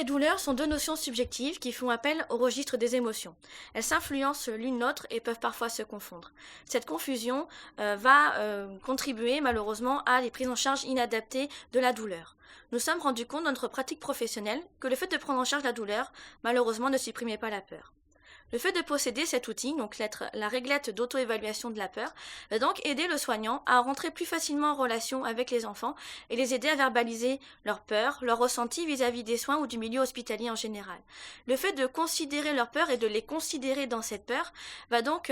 et douleur sont deux notions subjectives qui font appel au registre des émotions. Elles s'influencent l'une l'autre et peuvent parfois se confondre. Cette confusion va contribuer malheureusement à des prises en charge inadaptées de la douleur. Nous sommes rendus compte dans notre pratique professionnelle que le fait de prendre en charge la douleur, malheureusement, ne supprimait pas la peur. Le fait de posséder cet outil, donc la réglette d'auto-évaluation de la peur, va donc aider le soignant à rentrer plus facilement en relation avec les enfants et les aider à verbaliser leurs peurs, leurs ressentis vis-à-vis des soins ou du milieu hospitalier en général. Le fait de considérer leurs peurs et de les considérer dans cette peur va donc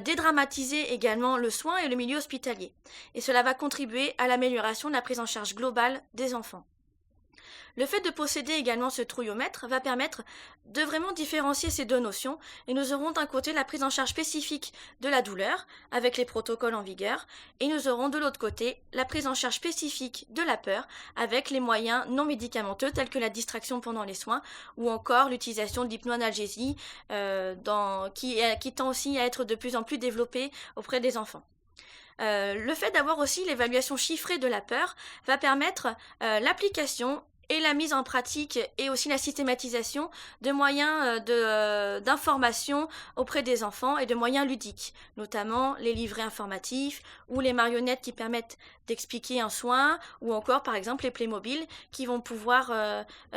dédramatiser également le soin et le milieu hospitalier. Et cela va contribuer à l'amélioration de la prise en charge globale des enfants. Le fait de posséder également ce trouillomètre va permettre de vraiment différencier ces deux notions et nous aurons d'un côté la prise en charge spécifique de la douleur avec les protocoles en vigueur et nous aurons de l'autre côté la prise en charge spécifique de la peur avec les moyens non médicamenteux tels que la distraction pendant les soins ou encore l'utilisation de l'hypnoanalgésie qui tend aussi à être de plus en plus développée auprès des enfants. Le fait d'avoir aussi l'évaluation chiffrée de la peur va permettre l'application et la mise en pratique et aussi la systématisation de moyens d'information auprès des enfants et de moyens ludiques, notamment les livrets informatifs ou les marionnettes qui permettent d'expliquer un soin ou encore par exemple les Playmobil qui vont pouvoir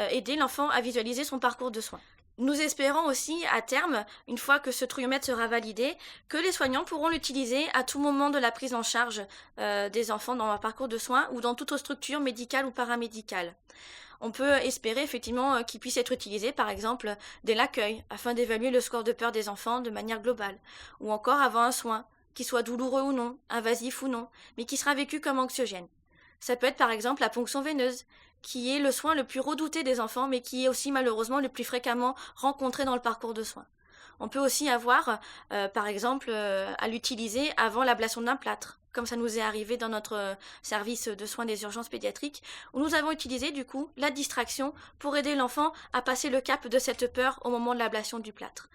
aider l'enfant à visualiser son parcours de soins. Nous espérons aussi, à terme, une fois que ce trouillomètre sera validé, que les soignants pourront l'utiliser à tout moment de la prise en charge des enfants dans leur parcours de soins ou dans toute autre structure médicale ou paramédicale. On peut espérer effectivement qu'il puisse être utilisé, par exemple, dès l'accueil, afin d'évaluer le score de peur des enfants de manière globale, ou encore avant un soin, qu'il soit douloureux ou non, invasif ou non, mais qui sera vécu comme anxiogène. Ça peut être par exemple la ponction veineuse, qui est le soin le plus redouté des enfants, mais qui est aussi malheureusement le plus fréquemment rencontré dans le parcours de soins. On peut aussi avoir, par exemple, à l'utiliser avant l'ablation d'un plâtre, comme ça nous est arrivé dans notre service de soins des urgences pédiatriques, où nous avons utilisé du coup la distraction pour aider l'enfant à passer le cap de cette peur au moment de l'ablation du plâtre.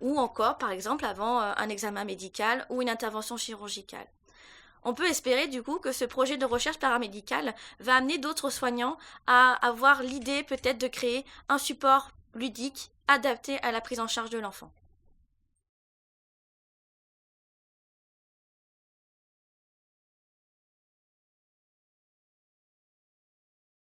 Ou encore, par exemple, avant un examen médical ou une intervention chirurgicale. On peut espérer du coup que ce projet de recherche paramédicale va amener d'autres soignants à avoir l'idée peut-être de créer un support ludique adapté à la prise en charge de l'enfant.